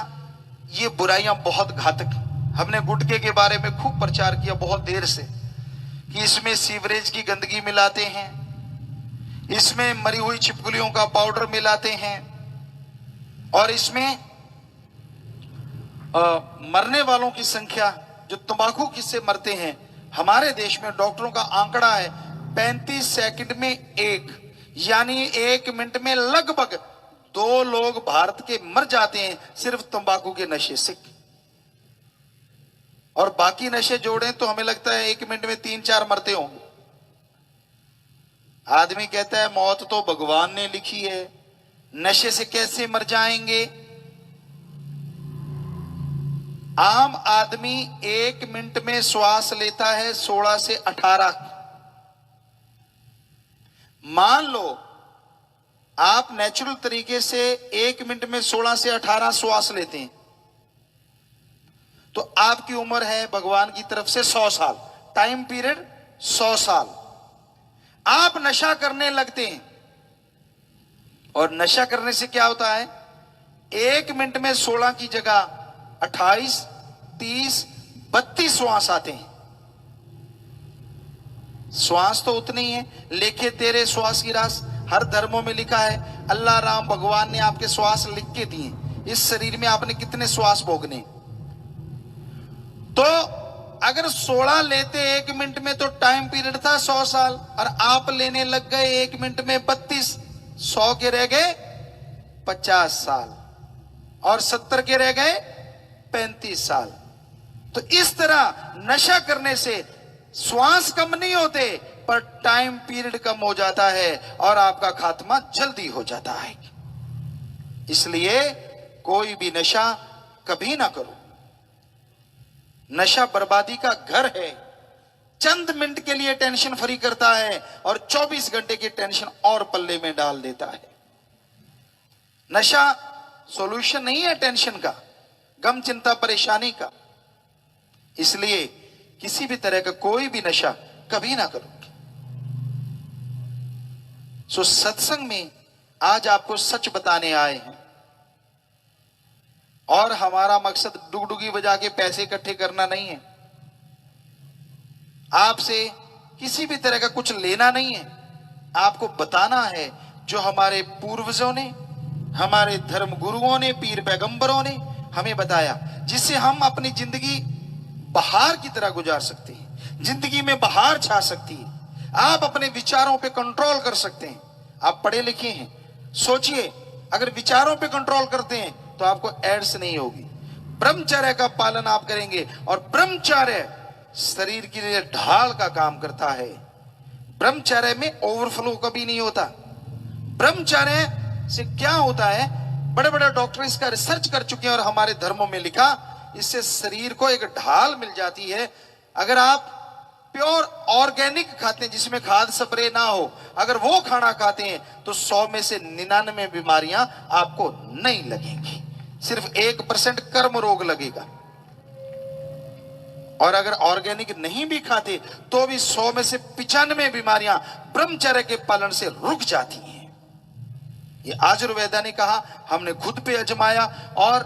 ये बुराइयां बहुत घातक। हमने गुटखे के बारे में खूब प्रचार किया बहुत देर से कि इसमें सीवरेज की गंदगी मिलाते हैं, इसमें मरी हुई छिपकलियों का पाउडर मिलाते हैं, और इसमें मरने वालों की संख्या जो तंबाकू किससे मरते हैं, हमारे देश में डॉक्टरों का आंकड़ा है 35 सेकंड में एक, यानी 1 मिनट में लगभग 2 लोग भारत के मर जाते हैं सिर्फ तंबाकू के नशे से। और बाकी नशे जोड़ें तो हमें लगता है 1 मिनट में 3-4 मरते होंगे। आदमी कहता है मौत तो भगवान ने लिखी है, नशे से कैसे मर जाएंगे। आम आदमी 1 मिनट में श्वास लेता है 16 से 18। मान लो आप नेचुरल तरीके से 1 मिनट में 16 से 18 श्वास लेते हैं तो आपकी उम्र है भगवान की तरफ से 100 साल, टाइम पीरियड 100 साल। आप नशा करने लगते हैं और नशा करने से क्या होता है, 1 मिनट में 16 की जगह 28, 30, 32 श्वास आते हैं। श्वास तो उतनी ही है, लेखे तेरे श्वास की रास। हर धर्मों में लिखा है, अल्लाह राम भगवान ने आपके श्वास लिख के दिए, इस शरीर में आपने कितने श्वास भोगने। तो अगर 16 लेते 1 मिनट में तो टाइम पीरियड था 100 साल, और आप लेने लग गए 1 मिनट में 32, 100 के रह गए 50 साल और 70 के रह गए 35 साल। तो इस तरह नशा करने से श्वास कम नहीं होते पर टाइम पीरियड कम हो जाता है और आपका खात्मा जल्दी हो जाता है। इसलिए कोई भी नशा कभी ना करो। नशा बर्बादी का घर है, चंद मिनट के लिए टेंशन फ्री करता है और 24 घंटे की टेंशन और पल्ले में डाल देता है। नशा सॉल्यूशन नहीं है टेंशन का, गम चिंता परेशानी का। इसलिए किसी भी तरह का कोई भी नशा कभी ना करो। सो सत्संग में आज आपको सच बताने आए हैं और हमारा मकसद डुगडुगी बजा के पैसे इकट्ठे करना नहीं है, आपसे किसी भी तरह का कुछ लेना नहीं है। आपको बताना है जो हमारे पूर्वजों ने, हमारे धर्म गुरुओं ने, पीर पैगंबरों ने हमें बताया, जिससे हम अपनी जिंदगी बहार की तरह गुजार सकते हैं, जिंदगी में बहार छा सकती है। आप अपने विचारों पे कंट्रोल कर सकते हैं। आप पढ़े लिखे हैं, सोचिए अगर विचारों पे कंट्रोल करते हैं तो आपको एड्स नहीं होगी। ब्रह्मचर्य का पालन आप करेंगे और ब्रह्मचर्य शरीर के लिए ढाल का काम करता है। ब्रह्मचर्य में ओवरफ्लो कभी नहीं होता। ब्रह्मचर्य से क्या होता है, बड़े बड़े डॉक्टर इसका रिसर्च कर चुके हैं और हमारे धर्मों में लिखा, इससे शरीर को एक ढाल मिल जाती है। अगर आप प्योर ऑर्गेनिक खाते हैं जिसमें खाद स्प्रे ना हो, अगर वो खाना खाते हैं तो 100 में से 99 बीमारियां आपको नहीं लगेंगी, सिर्फ 1% कर्म रोग लगेगा। और अगर ऑर्गेनिक नहीं भी खाते तो भी 100 में से 95 बीमारियां ब्रह्मचर्य के पालन से रुक जाती हैं। ये आयुर्वेदा ने कहा, हमने खुद पे अजमाया और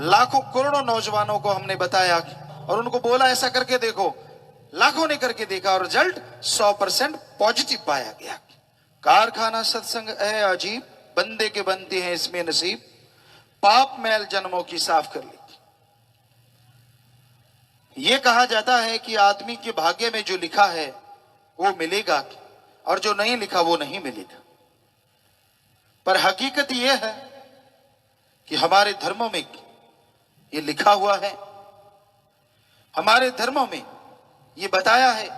लाखों करोड़ों नौजवानों को हमने बताया और उनको बोला ऐसा करके देखो। लाखों ने करके देखा और रिजल्ट 100% पॉजिटिव पाया गया। कारखाना सत्संग है अजीब, बंदे के बनते हैं इसमें नसीब, पाप मैल जन्मों की साफ कर ली। यह कहा जाता है कि आदमी के भाग्य में जो लिखा है वो मिलेगा और जो नहीं लिखा वो नहीं मिलेगा। पर हकीकत यह है कि हमारे धर्मों में ये लिखा हुआ है। हमारे धर्मों में ये बताया है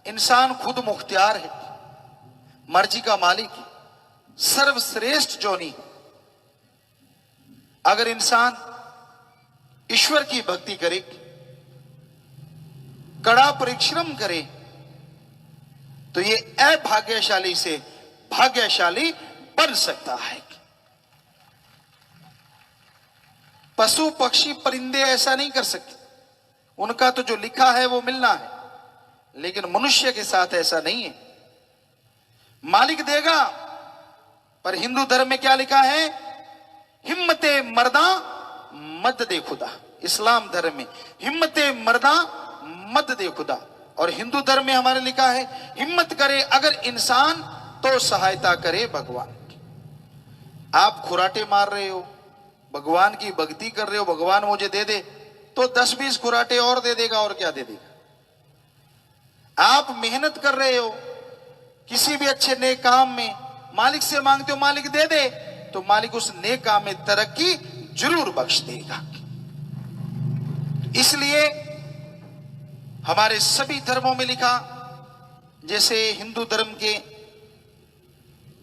इंसान खुद मुख्तियार है, मर्जी का मालिक है, सर्वश्रेष्ठ जोनी है। अगर इंसान ईश्वर की भक्ति करे, कड़ा परिश्रम करे, तो ये अभाग्यशाली से भाग्यशाली बन सकता है। पशु पक्षी परिंदे ऐसा नहीं कर सकते, उनका तो जो लिखा है वो मिलना है, लेकिन मनुष्य के साथ ऐसा नहीं है। मालिक देगा, पर हिंदू धर्म में क्या लिखा है? हिम्मते मर्दा मत दे खुदा। इस्लाम धर्म में हिम्मते मर्दा मत दे खुदा, और हिंदू धर्म में हमारे लिखा है हिम्मत करे अगर इंसान तो सहायता करे भगवान। आप खुराटे मार रहे हो, भगवान की भक्ति कर रहे हो, भगवान मुझे दे दे, तो 10-20 खुराटे और दे देगा, और क्या दे देगा। आप मेहनत कर रहे हो किसी भी अच्छे नेक काम में, मालिक से मांगते हो मालिक दे दे, तो मालिक उस नेक काम में तरक्की जरूर बख्श देगा। इसलिए हमारे सभी धर्मों में लिखा, जैसे हिंदू धर्म के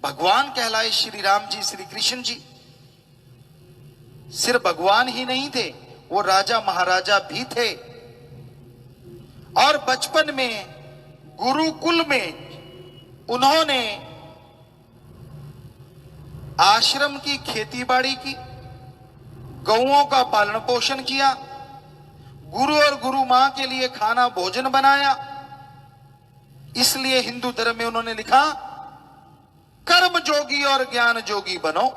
भगवान कहलाए श्री राम जी, श्री कृष्ण जी, सिर्फ भगवान ही नहीं थे, वो राजा महाराजा भी थे। और बचपन में गुरुकुल में उन्होंने आश्रम की खेतीबाड़ी की, गौओं का पालन पोषण किया, गुरु और गुरु मां के लिए खाना भोजन बनाया। इसलिए हिंदू धर्म में उन्होंने लिखा कर्म जोगी और ज्ञान जोगी बनो।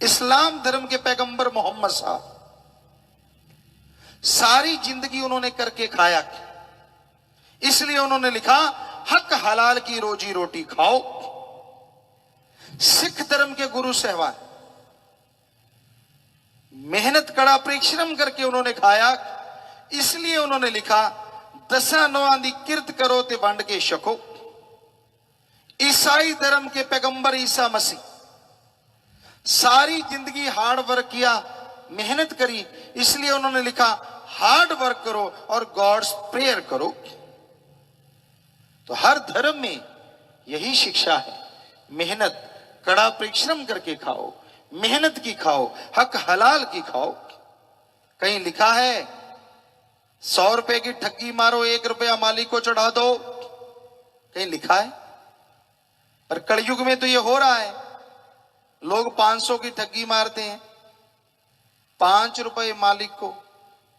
इस्लाम धर्म के पैगंबर मोहम्मद साहब सारी जिंदगी उन्होंने करके खाया, इसलिए उन्होंने लिखा हक हलाल की रोजी रोटी खाओ। सिख धर्म के गुरु साहब मेहनत कड़ा परिश्रम करके उन्होंने खाया, इसलिए उन्होंने लिखा दसा नौआं दी किरत करो ते वंड के छको। ईसाई धर्म के पैगंबर ईसा मसीह सारी जिंदगी हार्ड वर्क किया, मेहनत करी, इसलिए उन्होंने लिखा हार्ड वर्क करो और गॉड्स प्रेयर करो। तो हर धर्म में यही शिक्षा है, मेहनत कड़ा परिश्रम करके खाओ, मेहनत की खाओ, हक हलाल की खाओ। कहीं लिखा है 100 रुपए की ठगी मारो, 1 रुपया मालिक को चढ़ा दो, कहीं लिखा है? पर कलयुग में तो ये हो रहा है, लोग 500 की ठगी मारते हैं, 5 रुपए मालिक को।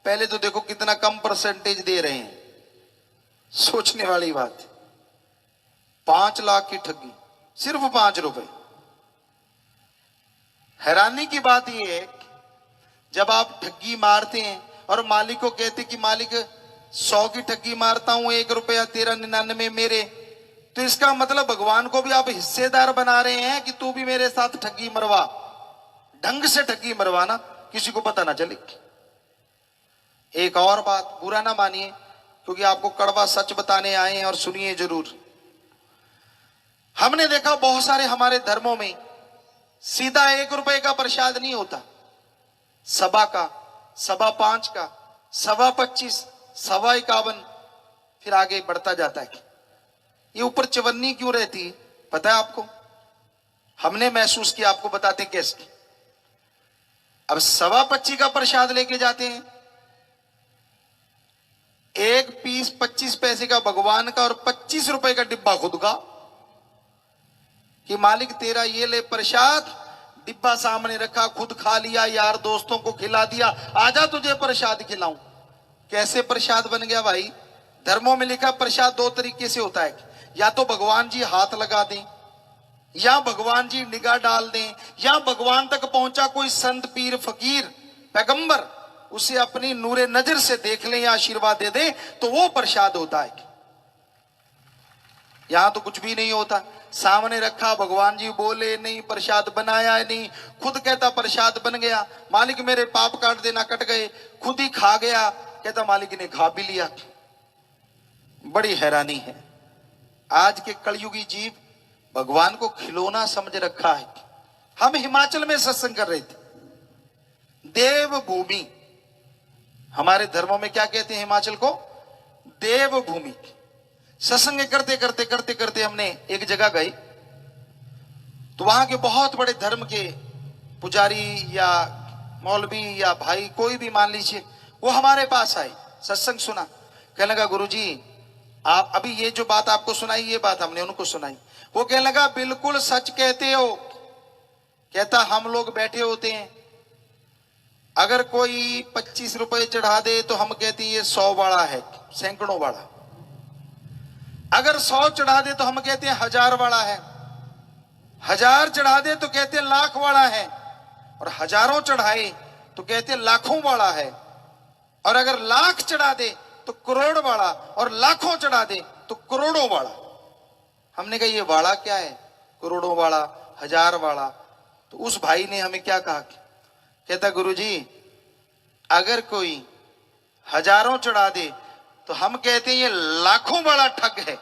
पहले तो देखो कितना कम परसेंटेज दे रहे हैं, सोचने वाली बात है। 5 लाख की ठगी, सिर्फ 5 रुपए। हैरानी की बात यह है जब आप ठगी मारते हैं और मालिक को कहते कि मालिक 100 की ठगी मारता हूं, 1 रुपया तेरा 99 मेरे, तो इसका मतलब भगवान को भी आप हिस्सेदार बना रहे हैं कि तू भी मेरे साथ ठगी मरवा। ढंग से ठगी मरवाना, किसी को पता ना चले। एक और बात, बुरा ना मानिए, क्योंकि आपको कड़वा सच बताने आए हैं, और सुनिए जरूर। हमने देखा बहुत सारे हमारे धर्मों में सीधा 1 रुपए का प्रसाद नहीं होता, सवा का, सवा 5 का, सवा 25, सवा 51, फिर आगे बढ़ता जाता है। ये ऊपर चवन्नी क्यों रहती है पता है आपको? हमने महसूस किया, आपको बताते कैसे। अब सवा 25 का प्रसाद लेके जाते हैं, एक पीस 25 पैसे का भगवान का और 25 रुपए का डिब्बा खुद का, कि मालिक तेरा ये ले प्रसाद, डिब्बा सामने रखा, खुद खा लिया, यार दोस्तों को खिला दिया, आजा तुझे प्रसाद खिलाऊं। कैसे प्रसाद बन गया भाई? धर्मों में लिखा प्रसाद 2 तरीके से होता है, या तो भगवान जी हाथ लगा दें, या भगवान जी निगाह डाल दें, या भगवान तक पहुंचा कोई संत पीर फकीर पैगंबर उसे अपनी नूरे नजर से देख ले या आशीर्वाद दे दे, तो वो प्रसाद होता है। यहां तो कुछ भी नहीं होता, सामने रखा, भगवान जी बोले नहीं, प्रसाद बनाया नहीं, खुद कहता प्रसाद बन गया, मालिक मेरे पाप काट देना, कट गए, खुद ही खा गया, कहता मालिक ने खा भी लिया। बड़ी हैरानी है, आज के कलयुगी जीव भगवान को खिलौना समझ रखा है। हम हिमाचल में सत्संग कर रहे थे, देवभूमि, हमारे धर्मों में क्या कहते हैं हिमाचल को? देवभूमि। सत्संग करते करते करते करते हमने एक जगह गए, तो वहां के बहुत बड़े धर्म के पुजारी या मौलवी या भाई कोई भी मान लीजिए, वो हमारे पास आए, सत्संग सुना। कहने लगा गुरुजी आप अभी ये जो बात आपको सुनाई, ये बात हमने उनको सुनाई। वो कहने लगा बिल्कुल सच कहते हो। कहता हम लोग बैठे होते हैं, अगर कोई 25 रुपए चढ़ा दे तो हम कहते हैं ये 100 वाला है, सैकड़ों वाला। अगर 100 चढ़ा दे तो हम कहते हैं 1000 वाला है, 1000 चढ़ा दे तो कहते हैं लाख वाला है, और हजारों चढ़ाए तो कहते हैं लाखों वाला है, और अगर लाख चढ़ा दे तो करोड़ वाला, और लाखों चढ़ा दे तो करोड़ों वाला। हमने कहा ये वाला क्या है, करोड़ों वाला, 1000 वाला? तो उस भाई ने हमें क्या कहा, कहता गुरुजी अगर कोई हजारों चढ़ा दे तो हम कहते हैं ये लाखों वाला ठग है,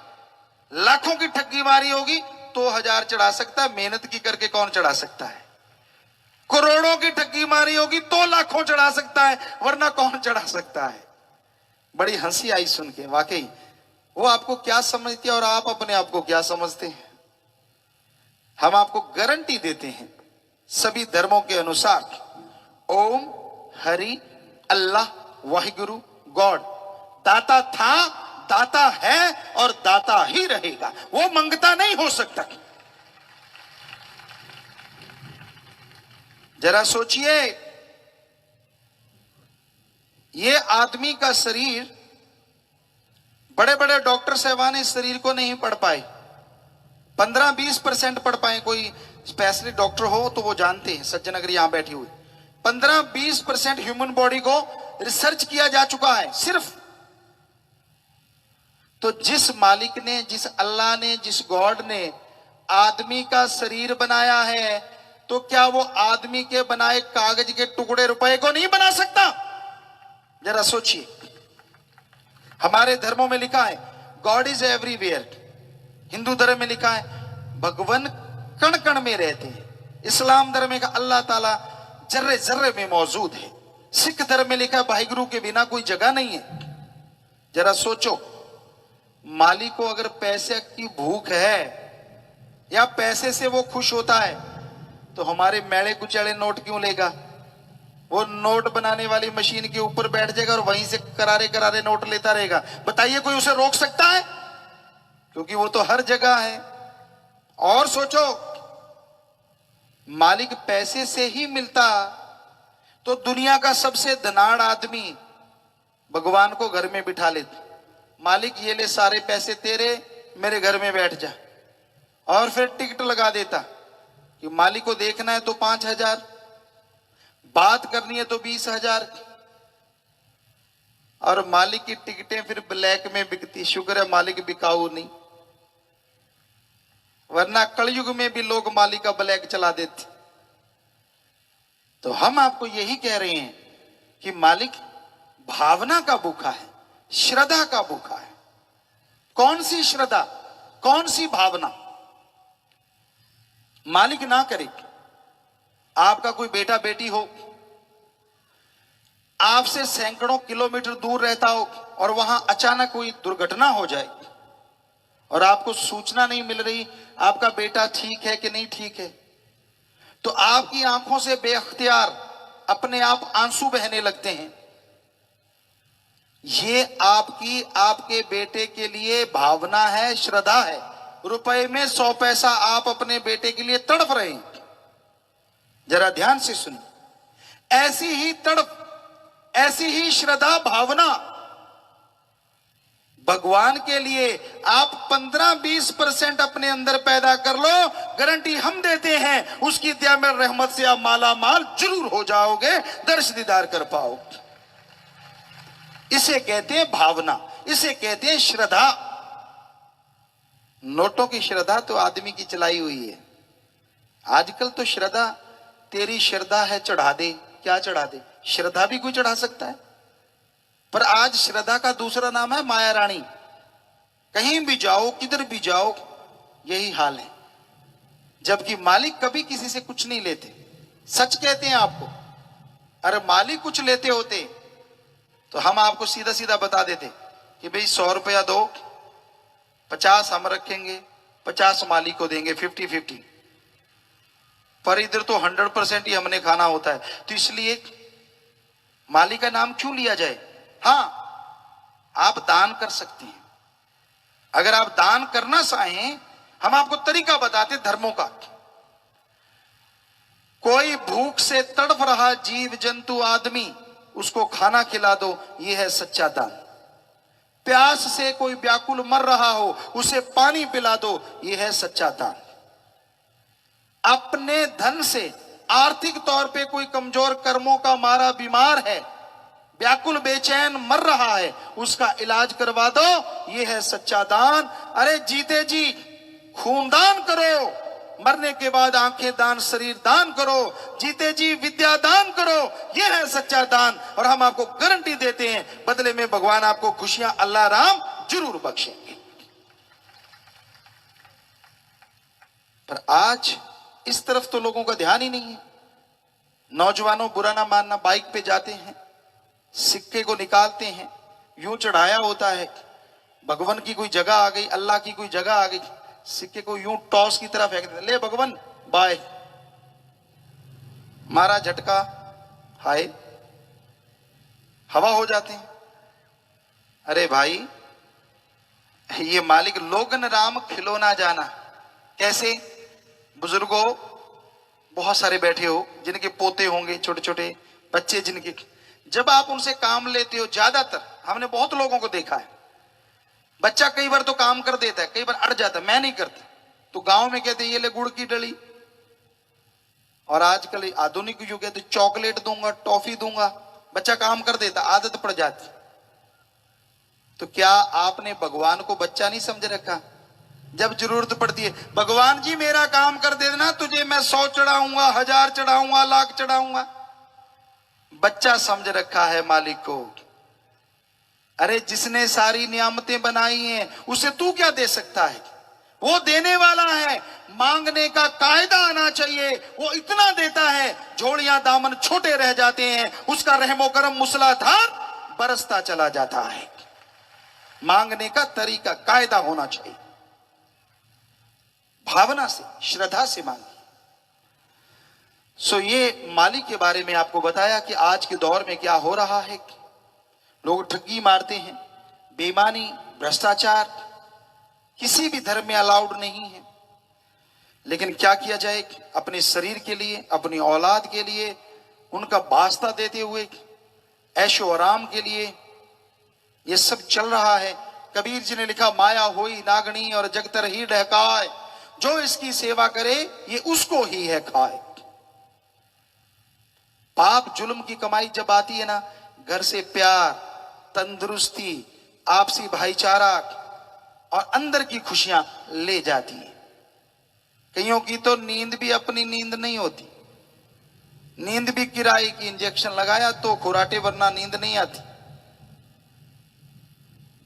लाखों की ठगी मारी होगी तो 1000 चढ़ा सकता है, मेहनत की करके कौन चढ़ा सकता है? करोड़ों की ठगी मारी होगी तो लाखों चढ़ा सकता है, वरना कौन चढ़ा सकता है? बड़ी हंसी आई सुन के। वाकई वो आपको क्या समझती है और आप अपने आप को क्या समझते हैं? हम आपको गारंटी देते हैं सभी धर्मों के अनुसार ओम हरि अल्लाह वाहिगुरु गॉड दाता था, दाता है और दाता ही रहेगा, वो मंगता नहीं हो सकता। जरा सोचिए, ये आदमी का शरीर, बड़े बड़े डॉक्टर साहबान इस शरीर को नहीं पढ़ पाए, 15-20% पढ़ पाए। कोई स्पेशलिस्ट डॉक्टर हो तो वो जानते हैं, सज्जन अगर यहां बैठी हुई, 15-20% ह्यूमन बॉडी को रिसर्च किया जा चुका है सिर्फ। तो जिस मालिक ने, जिस अल्लाह ने, जिस गॉड ने आदमी का शरीर बनाया है, तो क्या वो आदमी के बनाए कागज के टुकड़े रुपए को नहीं बना सकता? जरा सोचिए। हमारे धर्मों में लिखा है गॉड इज एवरीवेयर। हिंदू धर्म में लिखा है भगवान कण कण में रहते हैं। इस्लाम धर्म में अल्लाह ताला जर्रे जर्रे में मौजूद है। सिख धर्म में लिखा है वाहिगुरु के बिना कोई जगह नहीं है। जरा सोचो, मालिक को अगर पैसे की भूख है या पैसे से वो खुश होता है तो हमारे मैले कुचैले नोट क्यों लेगा? वो नोट बनाने वाली मशीन के ऊपर बैठ जाएगा और वहीं से करारे करारे नोट लेता रहेगा। बताइए कोई उसे रोक सकता है? क्योंकि वो तो हर जगह है। और सोचो, मालिक पैसे से ही मिलता तो दुनिया का सबसे धनाढ़ आदमी भगवान को घर में बिठा लेता। मालिक ये ले सारे पैसे तेरे, मेरे घर में बैठ जा, और फिर टिकट लगा देता कि मालिक को देखना है तो 5000, बात करनी है तो 20,000, और मालिक की टिकटें फिर ब्लैक में बिकती। शुक्र है मालिक बिकाऊ नहीं, वरना कलयुग में भी लोग मालिक का ब्लैक चला देते। तो हम आपको यही कह रहे हैं कि मालिक भावना का भूखा है, श्रद्धा का भूखा है। कौन सी श्रद्धा, कौन सी भावना? मालिक ना करे, आपका कोई बेटा बेटी हो, आपसे सैकड़ों किलोमीटर दूर रहता हो और वहां अचानक कोई दुर्घटना हो जाए और आपको सूचना नहीं मिल रही आपका बेटा ठीक है कि नहीं ठीक है, तो आपकी आंखों से बेअख्तियार अपने आप आंसू बहने लगते हैं। ये आपकी, आपके बेटे के लिए भावना है, श्रद्धा है। रुपए में 100 पैसा आप अपने बेटे के लिए तड़प रहे हैं। जरा ध्यान से सुनिए, ऐसी ही तड़प, ऐसी ही श्रद्धा भावना भगवान के लिए आप 15-20% अपने अंदर पैदा कर लो, गारंटी हम देते हैं उसकी दया में रहमत से आप माला माल जरूर हो जाओगे, दर्श दीदार कर पाओगे। इसे कहते हैं भावना, इसे कहते हैं श्रद्धा। नोटों की श्रद्धा तो आदमी की चलाई हुई है। आजकल तो श्रद्धा, तेरी श्रद्धा है चढ़ा दे। क्या चढ़ा दे? श्रद्धा भी कोई चढ़ा सकता है, पर आज श्रद्धा का दूसरा नाम है माया रानी। कहीं भी जाओ, किधर भी जाओ, यही हाल है। जबकि मालिक कभी किसी से कुछ नहीं लेते। सच कहते हैं आपको, अरे मालिक कुछ लेते होते तो हम आपको सीधा सीधा बता देते कि भाई 100 रुपया दो, 50 हम रखेंगे, 50 मालिक को देंगे, 50-50। पर इधर तो 100% ही हमने खाना होता है, तो इसलिए मालिक का नाम क्यों लिया जाए? हाँ, आप दान कर सकते हैं। अगर आप दान करना चाहें, हम आपको तरीका बताते धर्मों का। कोई भूख से तड़प रहा जीव जंतु आदमी, उसको खाना खिला दो, यह है सच्चा दान। प्यास से कोई व्याकुल मर रहा हो, उसे पानी पिला दो, यह है सच्चा दान। अपने धन से आर्थिक तौर पे कोई कमजोर कर्मों का मारा बीमार है, व्याकुल बेचैन मर रहा है, उसका इलाज करवा दो, यह है सच्चा दान। अरे जीते जी खून दान करो, मरने के बाद आंखें दान, शरीर दान करो, जीते जी विद्या दान करो, यह है सच्चा दान। और हम आपको गारंटी देते हैं, बदले में भगवान आपको खुशियां अल्लाह राम जरूर बख्शेंगे। पर आज इस तरफ तो लोगों का ध्यान ही नहीं है। नौजवानों, बुरा ना मानना, बाइक पे जाते हैं, सिक्के को निकालते हैं, यूं चढ़ाया होता है, भगवान की कोई जगह आ गई, अल्लाह की कोई जगह आ गई, सिक्के को यूं टॉस की तरफ फेंक देते, ले भगवान बाय, मारा झटका, हाय, हवा हो जाते हैं। अरे भाई, ये मालिक लोगन राम खिलौना जाना। कैसे? बुजुर्गों बहुत सारे बैठे हो, जिनके पोते होंगे, छोटे छोटे बच्चे जिनके, जब आप उनसे काम लेते हो, ज्यादातर हमने बहुत लोगों को देखा है, बच्चा कई बार तो काम कर देता है, कई बार अड़ जाता है, मैं नहीं करता, तो गांव में कहते हैं ये ले गुड़ की डली, और आजकल आधुनिक युग है तो चॉकलेट दूंगा, टॉफी दूंगा, बच्चा काम कर देता, आदत पड़ जाती। तो क्या आपने भगवान को बच्चा नहीं समझ रखा? जब जरूरत पड़ती है, भगवान जी मेरा काम कर देना, तुझे मैं 100 चढ़ाऊंगा, 1000 चढ़ाऊंगा, लाख चढ़ाऊंगा, बच्चा समझ रखा है मालिक को। अरे जिसने सारी नियामतें बनाई हैं, उसे तू क्या दे सकता है? वो देने वाला है, मांगने का कायदा आना चाहिए। वो इतना देता है, झोलियां दामन छोटे रह जाते हैं, उसका रहमो करम मूसलाधार बरसता चला जाता है। मांगने का तरीका, कायदा होना चाहिए, भावना से, श्रद्धा से मांगे। सो ये मालिक के बारे में आपको बताया कि आज के दौर में क्या हो रहा है। लोग ठगी मारते हैं, बेईमानी, भ्रष्टाचार किसी भी धर्म में अलाउड नहीं है। लेकिन क्या किया जाए, अपने शरीर के लिए, अपनी औलाद के लिए, उनका वास्ता देते हुए, ऐशो आराम के लिए ये सब चल रहा है। कबीर जी ने लिखा, माया होई नागणी और जगतर ही ढहकाए, जो इसकी सेवा करे ये उसको ही है खाए। पाप जुल्म की कमाई जब आती है ना, घर से प्यार, तंदुरुस्ती, आपसी भाईचारा और अंदर की खुशियां ले जाती है। कईयों की तो नींद भी अपनी नींद नहीं होती, नींद भी किराए की, इंजेक्शन लगाया तो खुराटे, वरना नींद नहीं आती।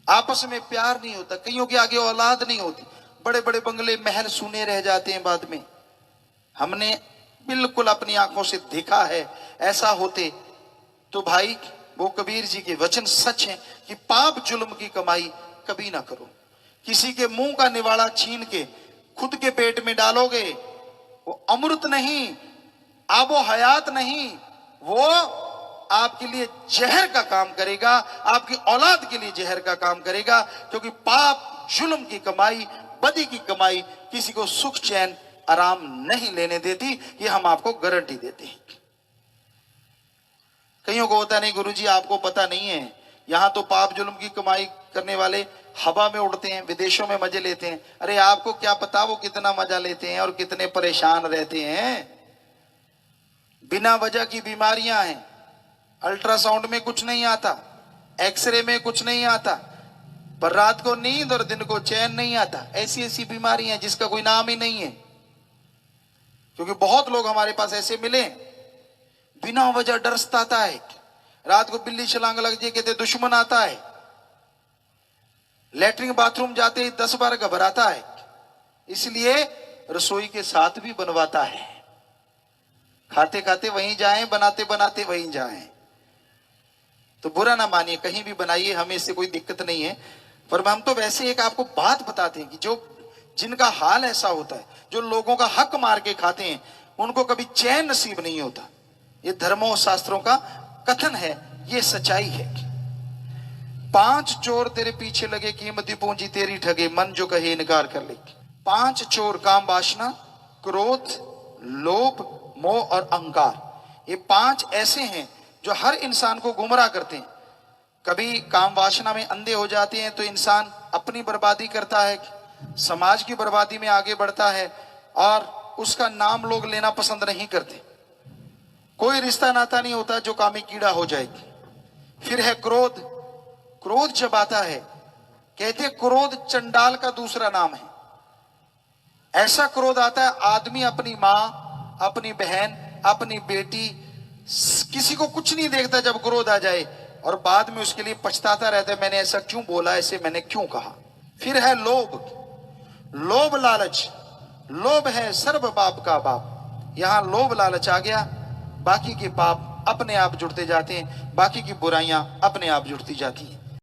आपस में प्यार नहीं होता, कईयों के आगे औलाद नहीं होती, बड़े बड़े बंगले महल सुने रह जाते हैं बाद में। हमने बिल्कुल अपनी आंखों से देखा है। ऐसा होते तो भाई वो कबीर जी के वचन सच हैं कि पाप जुल्म की कमाई कभी ना करो। किसी के मुंह का निवाड़ा छीन के खुद के पेट में डालोगे, वो अमृत नहीं, आबो हयात नहीं, वो आपके लिए जहर का काम करेगा, आपकी औलाद के लिए जहर का काम करेगा। क्योंकि पाप जुल्म की कमाई, बदी की कमाई किसी को सुख चैन आराम नहीं लेने देती, ये हम आपको गारंटी देते हैं। कईयों को होता नहीं, गुरुजी आपको पता नहीं है, यहां तो पाप जुल्म की कमाई करने वाले हवा में उड़ते हैं, विदेशों में मजे लेते हैं। अरे आपको क्या पता वो कितना मजा लेते हैं और कितने परेशान रहते हैं। बिना वजह की बीमारियां हैं, अल्ट्रासाउंड में कुछ नहीं आता, एक्सरे में कुछ नहीं आता, पर रात को नींद और दिन को चैन नहीं आता। ऐसी ऐसी बीमारियां जिसका कोई नाम ही नहीं है। क्योंकि बहुत लोग हमारे पास ऐसे मिले, बिना वजह डर सताता है, रात को बिल्ली छलांग लग जाए कहते दुश्मन आता है, लेटरिन बाथरूम जाते ही 10 बार घबराता है, इसलिए रसोई के साथ भी बनवाता है। खाते खाते वहीं जाएं, बनाते बनाते वहीं जाएं। तो बुरा ना मानिए, कहीं भी बनाइए, हमें इससे कोई दिक्कत नहीं है। पर हम तो वैसे एक आपको बात बताते हैं कि जो जिनका हाल ऐसा होता है, जो लोगों का हक मार के खाते हैं, उनको कभी चैन नसीब नहीं होता। ये धर्मों शास्त्रों का कथन है, ये सच्चाई है। 5 चोर तेरे पीछे लगे, कीमती पूंजी तेरी ठगे, मन जो कहे इनकार कर ले। 5 चोर, काम वासना, क्रोध, लोभ, मोह और अहंकार, ये 5 ऐसे हैं जो हर इंसान को गुमराह करते हैं। कभी काम वासना में अंधे हो जाते हैं तो इंसान अपनी बर्बादी करता है, समाज की बर्बादी में आगे बढ़ता है, और उसका नाम लोग लेना पसंद नहीं करते। कोई रिश्ता नाता नहीं होता जो कामी कीड़ा हो जाएगी। फिर है क्रोध। क्रोध जब आता है, कहते क्रोध चंडाल का दूसरा नाम है। ऐसा क्रोध आता है, आदमी अपनी मां, अपनी बहन, अपनी बेटी, किसी को कुछ नहीं देखता जब क्रोध आ जाए, और बाद में उसके लिए पछताता रहता है, मैंने ऐसा क्यों बोला, ऐसे मैंने क्यों कहा। फिर है लोभ। लोभ लालच, लोभ है सर्व पाप का बाप। यहां लोभ लालच आ गया, बाकी के पाप अपने आप जुड़ते जाते हैं, बाकी की बुराइयां अपने आप जुड़ती जाती हैं।